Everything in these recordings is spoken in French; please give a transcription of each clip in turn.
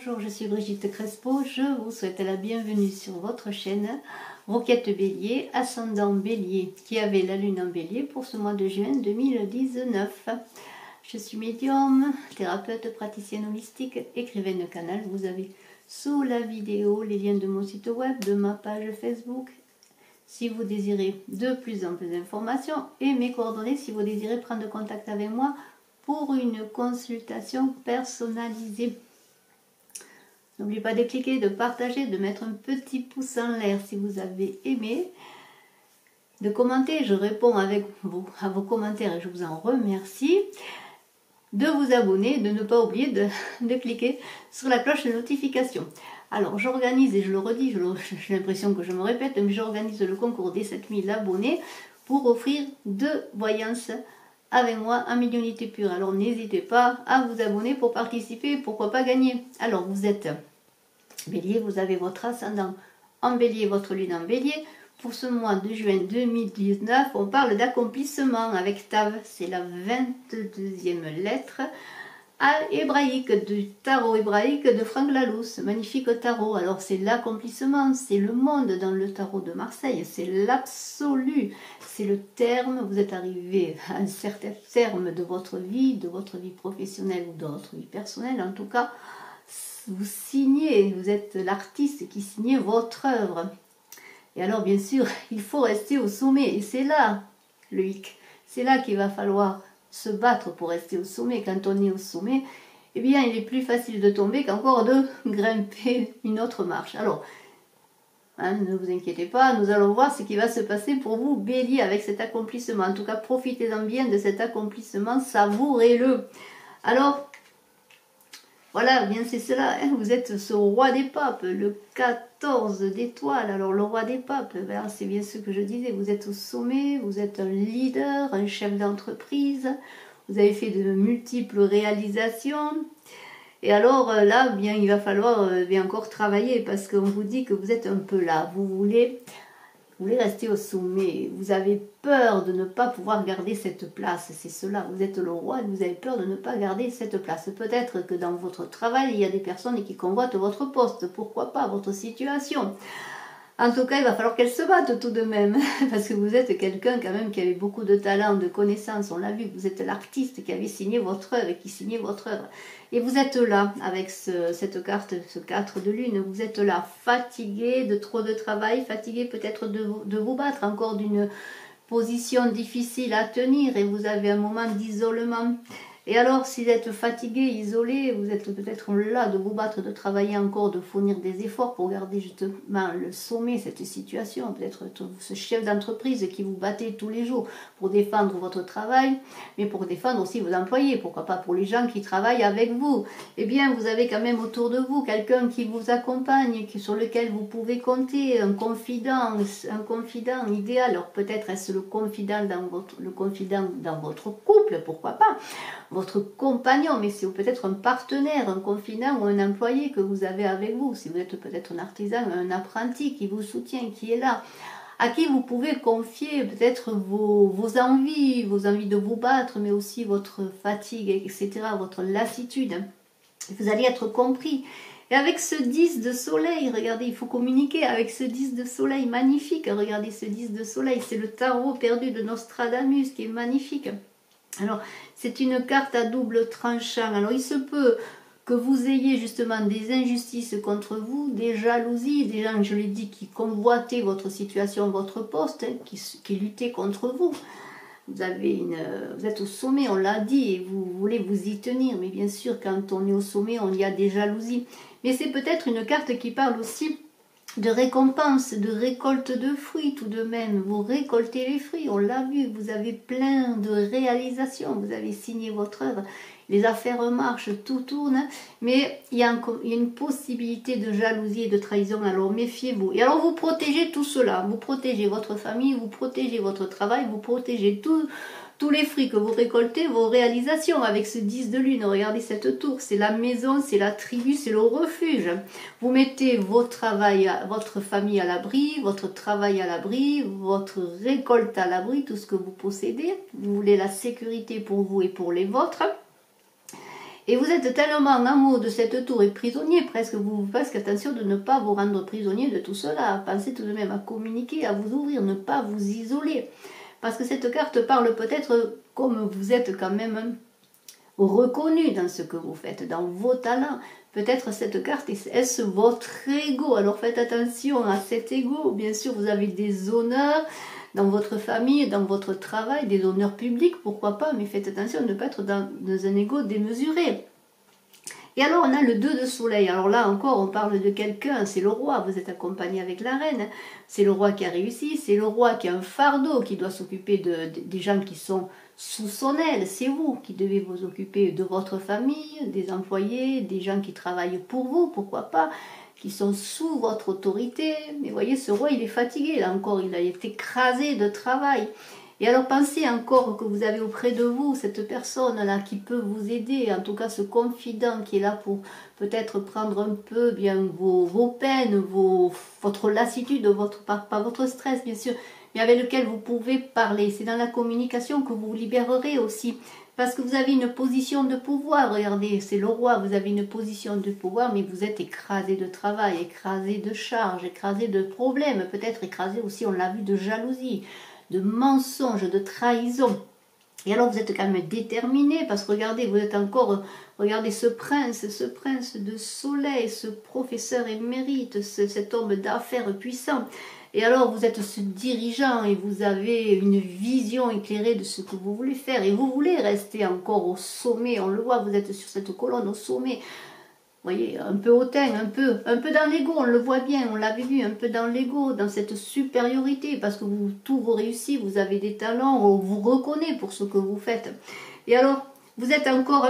Bonjour, je suis Brigitte Crespo, je vous souhaite la bienvenue sur votre chaîne Roquette Bélier, ascendant Bélier, qui avait la lune en Bélier pour ce mois de juin 2019. Je suis médium, thérapeute, praticienne holistique, écrivaine de canal. Vous avez sous la vidéo les liens de mon site web, de ma page Facebook, si vous désirez de plus en plus d'informations, et mes coordonnées si vous désirez prendre contact avec moi pour une consultation personnalisée. N'oubliez pas de cliquer, de partager, de mettre un petit pouce en l'air si vous avez aimé, de commenter, je réponds à vos commentaires et je vous en remercie, de vous abonner, de ne pas oublier de cliquer sur la cloche de notification. Alors j'organise, et je le redis, j'ai l'impression que je me répète, mais j'organise le concours des 7000 abonnés pour offrir 2 voyances avec moi en médiumnité pure. Alors n'hésitez pas à vous abonner pour participer et pourquoi pas gagner. Alors vous êtes Bélier, vous avez votre ascendant en Bélier, votre lune en Bélier. Pour ce mois de juin 2019, on parle d'accomplissement avec Tav, c'est la 22e lettre hébraïque du tarot hébraïque de Franck Lalousse, magnifique tarot. Alors c'est l'accomplissement, c'est le monde dans le tarot de Marseille, c'est l'absolu, c'est le terme, vous êtes arrivé à un certain terme de votre vie professionnelle ou de votre vie personnelle, en tout cas, vous signez, vous êtes l'artiste qui signez votre œuvre. Et alors bien sûr, il faut rester au sommet, et c'est là le hic, c'est là qu'il va falloir se battre pour rester au sommet. Quand on est au sommet, eh bien il est plus facile de tomber qu'encore de grimper une autre marche. Alors, ne vous inquiétez pas, nous allons voir ce qui va se passer pour vous, Bélier, avec cet accomplissement. En tout cas, profitez-en bien de cet accomplissement, savourez-le. Alors, voilà, bien c'est cela, hein, vous êtes ce roi des papes, le 14 d'étoiles. Alors le roi des papes, ben, c'est bien ce que je disais, vous êtes au sommet, vous êtes un leader, un chef d'entreprise, vous avez fait de multiples réalisations. Et alors là, bien, il va falloir bien encore travailler parce qu'on vous dit que vous êtes un peu là, vous voulez rester au sommet, vous avez peur de ne pas pouvoir garder cette place, c'est cela, vous êtes le roi et vous avez peur de ne pas garder cette place. Peut-être que dans votre travail, il y a des personnes qui convoitent votre poste, pourquoi pas votre situation. En tout cas, il va falloir qu'elles se battent tout de même, parce que vous êtes quelqu'un quand même qui avait beaucoup de talent, de connaissances, on l'a vu, vous êtes l'artiste qui avait signé votre œuvre et qui signait votre œuvre. Et vous êtes là, avec cette carte, ce 4 de lune, vous êtes là, fatigué de trop de travail, fatigué peut-être de vous battre, encore d'une position difficile à tenir, et vous avez un moment d'isolement. Et alors, si vous êtes fatigué, isolé, vous êtes peut-être là de vous battre, de travailler encore, de fournir des efforts pour garder justement le sommet, cette situation. Peut-être ce chef d'entreprise qui vous battez tous les jours pour défendre votre travail, mais pour défendre aussi vos employés, pourquoi pas pour les gens qui travaillent avec vous. Eh bien, vous avez quand même autour de vous quelqu'un qui vous accompagne, sur lequel vous pouvez compter, un confident idéal. Alors peut-être est-ce le confident dans votre couple, pourquoi pas votre compagnon, mais c'est peut-être un partenaire, un confident ou un employé que vous avez avec vous. Si vous êtes peut-être un artisan, un apprenti qui vous soutient, qui est là, à qui vous pouvez confier peut-être vos envies de vous battre, mais aussi votre fatigue, etc., votre lassitude. Vous allez être compris. Et avec ce 10 de soleil, regardez, il faut communiquer avec ce 10 de soleil magnifique. Regardez ce 10 de soleil, c'est le tarot perdu de Nostradamus qui est magnifique. Alors, c'est une carte à double tranchant. Alors, il se peut que vous ayez justement des injustices contre vous, des jalousies, des gens, je l'ai dit, qui convoitaient votre situation, votre poste, hein, qui luttaient contre vous. Vous êtes au sommet, on l'a dit, et vous voulez vous y tenir. Mais bien sûr, quand on est au sommet, il y a des jalousies. Mais c'est peut-être une carte qui parle aussi de récompense, de récolte de fruits tout de même. Vous récoltez les fruits, on l'a vu, vous avez plein de réalisations, vous avez signé votre œuvre, les affaires marchent, tout tourne, mais il y a une possibilité de jalousie et de trahison, alors méfiez-vous. Et alors vous protégez tout cela, vous protégez votre famille, vous protégez votre travail, vous protégez tous les fruits que vous récoltez, vos réalisations avec ce 10 de lune. Regardez cette tour, c'est la maison, c'est la tribu, c'est le refuge. Vous mettez votre famille à l'abri, votre travail à l'abri, votre récolte à l'abri, tout ce que vous possédez. Vous voulez la sécurité pour vous et pour les vôtres. Et vous êtes tellement en amour de cette tour et prisonnier, presque vous faites attention de ne pas vous rendre prisonnier de tout cela. Pensez tout de même à communiquer, à vous ouvrir, ne pas vous isoler. Parce que cette carte parle peut-être comme vous êtes quand même reconnu dans ce que vous faites, dans vos talents. Peut-être cette carte, est-ce votre ego? Alors faites attention à cet ego. Bien sûr, vous avez des honneurs dans votre famille, dans votre travail, des honneurs publics, pourquoi pas, mais faites attention de ne pas être dans un ego démesuré. Et alors on a le 2 de soleil. Alors là encore on parle de quelqu'un, c'est le roi, vous êtes accompagné avec la reine. C'est le roi qui a réussi, c'est le roi qui a un fardeau, qui doit s'occuper des gens qui sont sous son aile. C'est vous qui devez vous occuper de votre famille, des employés, des gens qui travaillent pour vous, pourquoi pas, qui sont sous votre autorité. Mais voyez, ce roi il est fatigué, là encore il a été écrasé de travail. Et alors pensez encore que vous avez auprès de vous cette personne-là qui peut vous aider, en tout cas ce confident qui est là pour peut-être prendre un peu bien vos peines, votre lassitude, pas votre stress bien sûr, mais avec lequel vous pouvez parler. C'est dans la communication que vous vous libérerez aussi. Parce que vous avez une position de pouvoir, regardez, c'est le roi, vous avez une position de pouvoir, mais vous êtes écrasé de travail, écrasé de charges, écrasé de problèmes, peut-être écrasé aussi, on l'a vu, de jalousie, de mensonges, de trahison. Et alors vous êtes quand même déterminé, parce que regardez, vous êtes encore, regardez ce prince de soleil, ce professeur émérite, cet homme d'affaires puissant. Et alors vous êtes ce dirigeant et vous avez une vision éclairée de ce que vous voulez faire. Et vous voulez rester encore au sommet, on le voit, vous êtes sur cette colonne au sommet. Vous voyez, un peu hautain, un peu dans l'ego, on le voit bien, on l'avait vu, un peu dans l'ego, dans cette supériorité, parce que tout vous réussit, vous avez des talents, on vous reconnaît pour ce que vous faites. Et alors, vous êtes encore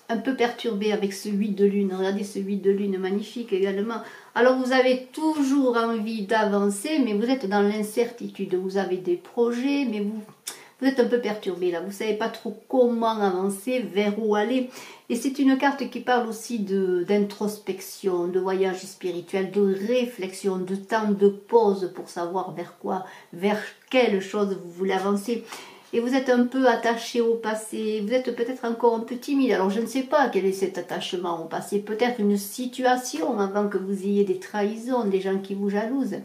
un peu perturbé avec ce 8 de lune, regardez ce 8 de lune magnifique également. Alors vous avez toujours envie d'avancer, mais vous êtes dans l'incertitude, vous avez des projets, mais vous êtes un peu perturbé là, vous ne savez pas trop comment avancer, vers où aller. Et c'est une carte qui parle aussi d'introspection, de voyage spirituel, de réflexion, de temps de pause pour savoir vers quelle chose vous voulez avancer. Et vous êtes un peu attaché au passé, vous êtes peut-être encore un peu timide. Alors je ne sais pas quel est cet attachement au passé, peut-être une situation avant que vous ayez des trahisons, des gens qui vous jalousent.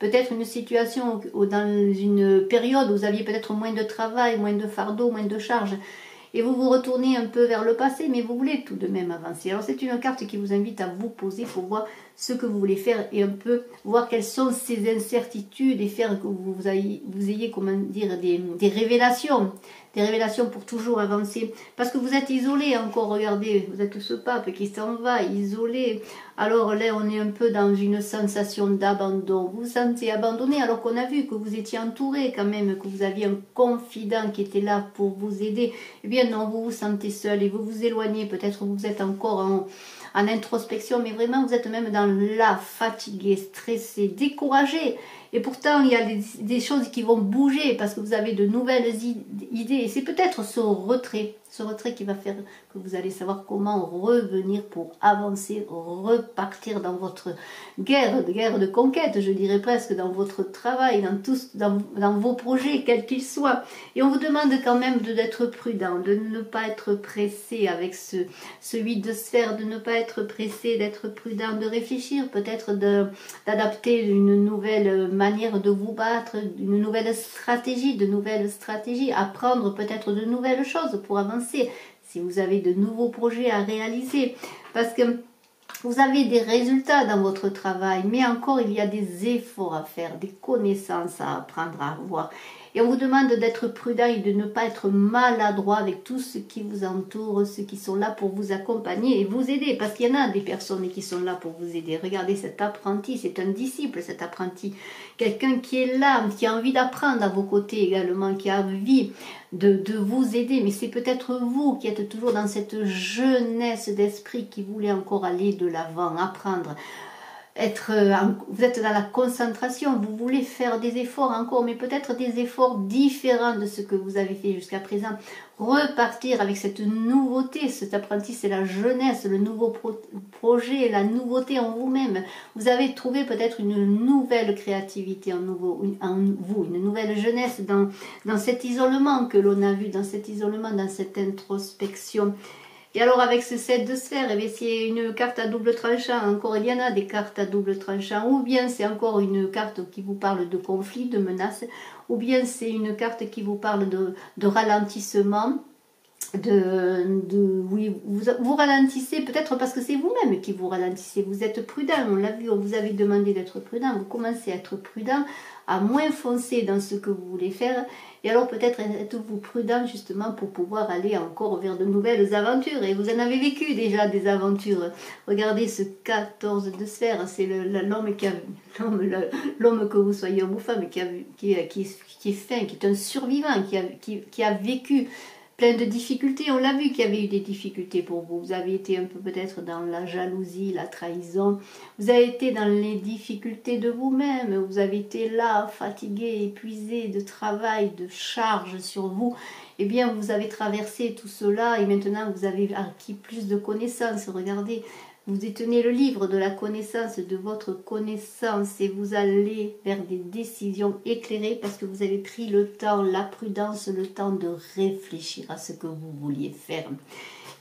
Peut-être une situation dans une période où vous aviez peut-être moins de travail, moins de fardeau, moins de charges. Et vous vous retournez un peu vers le passé, mais vous voulez tout de même avancer. Alors c'est une carte qui vous invite à vous poser pour voir ce que vous voulez faire et un peu voir quelles sont ces incertitudes et faire que vous ayez comment dire, des révélations. Des révélations pour toujours avancer. Parce que vous êtes isolé encore, regardez, vous êtes ce pape qui s'en va, isolé. Alors là, on est un peu dans une sensation d'abandon. Vous vous sentez abandonné alors qu'on a vu que vous étiez entouré quand même, que vous aviez un confident qui était là pour vous aider. Eh bien non, vous vous sentez seul et vous vous éloignez. Peut-être vous êtes encore en introspection, mais vraiment vous êtes même dans la fatigué, stressé, découragé. Et pourtant, il y a des choses qui vont bouger parce que vous avez de nouvelles idées. Et c'est peut-être ce retrait qui va faire que vous allez savoir comment revenir pour avancer, repartir dans votre guerre de conquête, je dirais presque, dans votre travail, dans vos projets, quels qu'ils soient. Et on vous demande quand même d'être prudent, de ne pas être pressé avec ce 8 de sphère, de ne pas être pressé, d'être prudent, de réfléchir, peut-être d'adapter une nouvelle manière de vous battre, une nouvelle stratégie, apprendre peut-être de nouvelles choses pour avancer, si vous avez de nouveaux projets à réaliser, parce que vous avez des résultats dans votre travail, mais encore il y a des efforts à faire, des connaissances à apprendre à avoir. Et on vous demande d'être prudent et de ne pas être maladroit avec tout ce qui vous entoure, ceux qui sont là pour vous accompagner et vous aider. Parce qu'il y en a des personnes qui sont là pour vous aider. Regardez cet apprenti, c'est un disciple cet apprenti. Quelqu'un qui est là, qui a envie d'apprendre à vos côtés également, qui a envie de vous aider. Mais c'est peut-être vous qui êtes toujours dans cette jeunesse d'esprit qui voulait encore aller de l'avant, apprendre. Vous êtes dans la concentration, vous voulez faire des efforts encore, mais peut-être des efforts différents de ce que vous avez fait jusqu'à présent. Repartir avec cette nouveauté, cet apprenti, c'est la jeunesse, le nouveau projet, la nouveauté en vous-même. Vous avez trouvé peut-être une nouvelle créativité en vous, une nouvelle jeunesse dans cet isolement que l'on a vu, dans cet isolement, dans cette introspection. Et alors avec ce 7 de sphère, eh c'est une carte à double tranchant. Encore il y en a des cartes à double tranchant. Ou bien c'est encore une carte qui vous parle de conflit, de menace. Ou bien c'est une carte qui vous parle de ralentissement. Oui, vous ralentissez peut-être parce que c'est vous-même qui vous ralentissez. Vous êtes prudent, on l'a vu, on vous avait demandé d'être prudent. Vous commencez à être prudent, à moins foncer dans ce que vous voulez faire. Et alors peut-être êtes-vous prudent justement pour pouvoir aller encore vers de nouvelles aventures. Et vous en avez vécu déjà des aventures. Regardez ce 14 de sphère, c'est l'homme qui a l'homme que vous soyez homme ou femme qui est fin, qui est un survivant, qui a vécu plein de difficultés. On l'a vu qu'il y avait eu des difficultés pour vous. Vous avez été un peu peut-être dans la jalousie, la trahison. Vous avez été dans les difficultés de vous-même. Vous avez été là, fatigué, épuisé de travail, de charge sur vous. Eh bien, vous avez traversé tout cela et maintenant vous avez acquis plus de connaissances. Regardez, vous détenez le livre de la connaissance, de votre connaissance et vous allez vers des décisions éclairées parce que vous avez pris le temps, la prudence, le temps de réfléchir à ce que vous vouliez faire.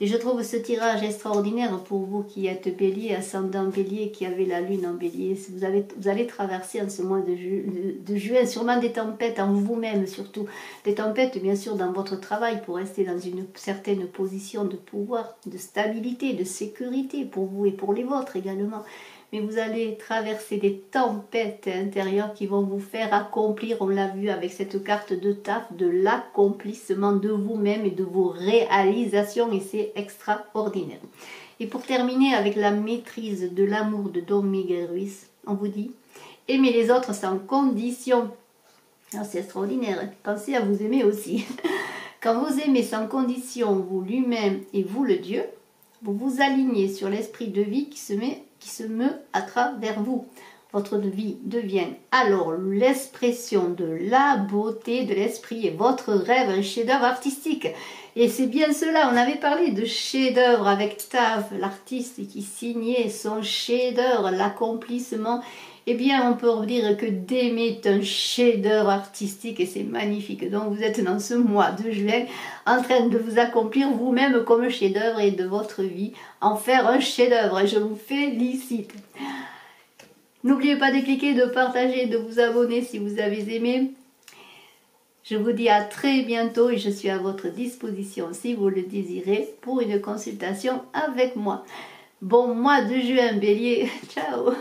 Et je trouve ce tirage extraordinaire pour vous qui êtes bélier, ascendant bélier, qui avez la lune en bélier. Vous allez traverser en ce mois de juin sûrement des tempêtes en vous-même surtout. Des tempêtes bien sûr dans votre travail pour rester dans une certaine position de pouvoir, de stabilité, de sécurité pour vous et pour les vôtres également. Mais vous allez traverser des tempêtes intérieures qui vont vous faire accomplir, on l'a vu avec cette carte de taf, de l'accomplissement de vous-même et de vos réalisations et c'est extraordinaire. Et pour terminer avec la maîtrise de l'amour de Don Miguel Ruiz, on vous dit, aimez les autres sans condition. C'est extraordinaire, pensez à vous aimer aussi. Quand vous aimez sans condition, vous l'humain et vous le Dieu, vous vous alignez sur l'esprit de vie qui se meut à travers vous. Votre vie devient alors l'expression de la beauté de l'esprit et votre rêve un chef-d'œuvre artistique. Et c'est bien cela, on avait parlé de chef-d'œuvre avec Tav, l'artiste qui signait son chef-d'œuvre, l'accomplissement. Eh bien, on peut dire que d'aimer est un chef-d'œuvre artistique et c'est magnifique. Donc, vous êtes dans ce mois de juin en train de vous accomplir vous-même comme chef-d'œuvre et de votre vie, en faire un chef-d'œuvre. Et je vous félicite. N'oubliez pas de cliquer, de partager, de vous abonner si vous avez aimé. Je vous dis à très bientôt et je suis à votre disposition si vous le désirez pour une consultation avec moi. Bon mois de juin, Bélier. Ciao!